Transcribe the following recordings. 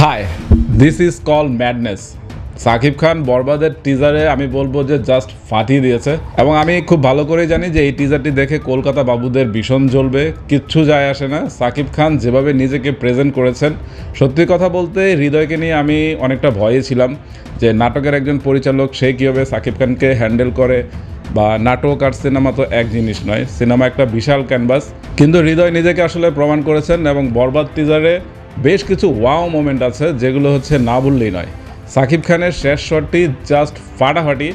High, this is call madness. Shakib Khan বরবাদের টিজারে আমি বলবো যে জাস্ট ফাটিয়ে দিয়েছে এবং আমি খুব ভালো করেই জানি যে এই টিজারটি দেখে কলকাতা বাবুদের ভীষণ জ্বলবে, কিচ্ছু যায় আসে না। সাকিব খান যেভাবে নিজেকে প্রেজেন্ট করেছেন, সত্যি কথা বলতে হৃদয়কে নিয়ে আমি অনেকটা ভয়ে ছিলাম যে নাটকের একজন পরিচালক সে কীভাবে সাকিব খানকে হ্যান্ডেল করে, বা নাটক আর সিনেমা তো এক জিনিস নয়, সিনেমা একটা বিশাল ক্যানভাস। কিন্তু হৃদয় নিজেকে আসলে প্রমাণ করেছেন এবং বরবাদ টিজারে বেশ কিছু ওয়াও মোমেন্ট আছে যেগুলো হচ্ছে না বললেই নয়। সাকিব খানের শেষ শটটি জাস্ট ফাটাফাটি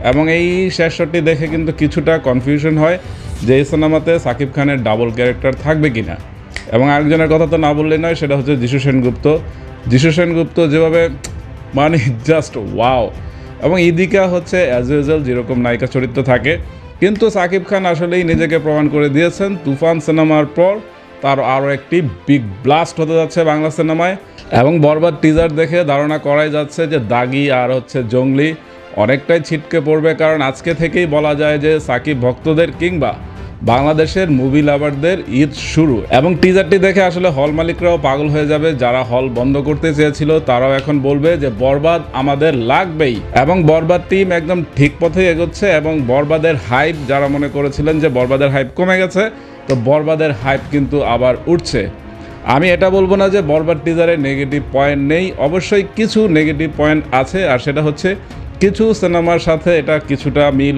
এবং এই শেষ শটটি দেখে কিন্তু কিছুটা কনফিউশন হয় যে এই সিনেমাতে সাকিব খানের ডাবল ক্যারেক্টার থাকবে কি না। এবং আরেকজনের কথা তো না বললেই নয়, সেটা হচ্ছে যিশু সেনগুপ্ত। যিশু সেনগুপ্ত যেভাবে মানে জাস্ট ওয়াও। এবং ইদিকা হচ্ছে অ্যাজ ইউজুয়াল যেরকম নায়িকা চরিত্র থাকে, কিন্তু সাকিব খান আসলেই নিজেকে প্রমাণ করে দিয়েছেন। তুফান সিনেমার পর তার আরও একটি বিগ ব্লাস্ট হতে যাচ্ছে বাংলা সিনেমায়। এবং বরবাদ টিজার দেখে ধারণা করাই যাচ্ছে যে দাগি আর হচ্ছে জঙ্গলি অনেকটাই ছিটকে পড়বে, কারণ আজকে থেকেই বলা যায় যে সাকিব ভক্তদের কিংবা বাংলাদেশের মুভি লাভারদের ঈদ শুরু। এবং টিজারটি দেখে আসলে হল মালিকরাও পাগল হয়ে যাবে, যারা হল বন্ধ করতে চেয়েছিল তারাও এখন বলবে যে বরবাদ আমাদের লাগবেই। এবং বরবাদ টিম একদম ঠিক পথে এগোচ্ছে এবং বরবাদের হাইপ, যারা মনে করেছিলেন যে বরবাদের হাইপ কমে গেছে, তো বরবাদের হাইপ কিন্তু আবার উঠছে। আমি এটা বলবো না যে বরবাদ টিজারে নেগেটিভ পয়েন্ট নেই, অবশ্যই কিছু নেগেটিভ পয়েন্ট আছে, আর সেটা হচ্ছে কিছু সিনেমার সাথে এটা কিছুটা মিল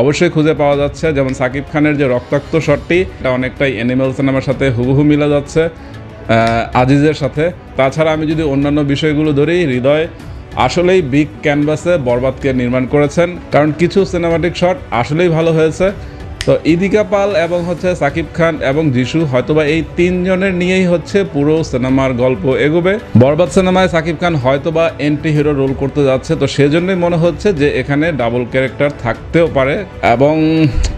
অবশ্যই খুঁজে পাওয়া যাচ্ছে। যেমন সাকিব খানের যে রক্তাক্ত শটটি, এটা অনেকটাই অ্যানিমেল সিনেমার সাথে হুবহু মিলে যাচ্ছে আজিজের সাথে। তাছাড়া আমি যদি অন্যান্য বিষয়গুলো ধরি, হৃদয় আসলেই বিগ ক্যানভাসে বরবাদকে নির্মাণ করেছেন, কারণ কিছু সিনেমাটিক শট আসলেই ভালো হয়েছে। তো ইদিকা পাল এবং হচ্ছে সাকিব খান এবং যিশু, হয়তোবা এই তিনজনের নিয়েই হচ্ছে পুরো সিনেমার গল্প এগোবে। বরবাদ সিনেমায় সাকিব খান হয়তোবা এন্টি হিরো রোল করতে যাচ্ছে, তো সেজন্যই মনে হচ্ছে যে এখানে ডাবল ক্যারেক্টার থাকতেও পারে। এবং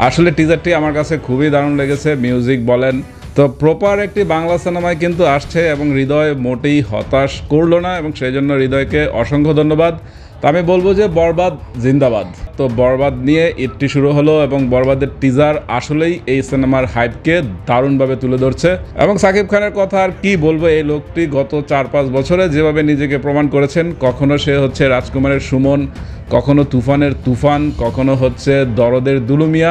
আসলে টিজারটি আমার কাছে খুবই দারুণ লেগেছে, মিউজিক বলেন। তো প্রপার একটি বাংলা সিনেমায় কিন্তু আসছে এবং হৃদয় মোটেই হতাশ করলো না, এবং সেই জন্য হৃদয়কে অসংখ্য ধন্যবাদ। তো আমি বলবো যে বরবাদ জিন্দাবাদ। তো বরবাদ নিয়ে ঈদটি শুরু হলো এবং বরবাদের টিজার আসলেই এই সিনেমার হাইপকে দারুণভাবে তুলে ধরছে। এবং সাকিব খানের কথা আর কি বলবো, এই লোকটি গত 4-5 বছরে যেভাবে নিজেকে প্রমাণ করেছেন, কখনো সে হচ্ছে রাজকুমারের সুমন, কখনো তুফানের তুফান, কখনো হচ্ছে দরদের দুলুমিয়া,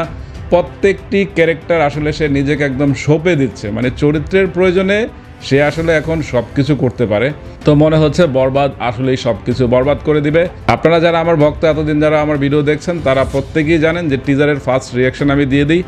প্রত্যেকটি ক্যারেক্টার আসলে সে নিজেকে একদম সঁপে দিচ্ছে, মানে চরিত্রের প্রয়োজনে সে আসলে এখন সব কিছু করতে পারে। তো মনে হচ্ছে বরবাদ আসলেই সব কিছু বরবাদ করে দিবে। আপনারা যারা আমার ভক্ত, এতদিন যারা আমার ভিডিও দেখছেন, তারা প্রত্যেকেই জানেন যে টিজারের ফার্স্ট রিয়াকশন আমি দিয়ে দিই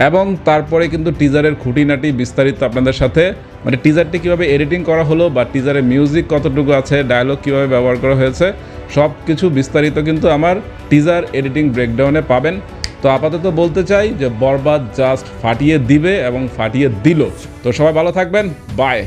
এবং তারপরে কিন্তু টিজারের খুঁটিনাটি বিস্তারিত আপনাদের সাথে, মানে টিজারটি কীভাবে এডিটিং করা হলো বা টিজারের মিউজিক কতটুকু আছে, ডায়লগ কীভাবে ব্যবহার করা হয়েছে, সব কিছু বিস্তারিত কিন্তু আমার টিজার এডিটিং ব্রেকডাউনে পাবেন। তো আপাতত বলতে চাই যে বরবাদ জাস্ট ফাটিয়ে দিবে এবং ফাটিয়ে দিল। তো সবাই ভালো থাকবেন, বাই।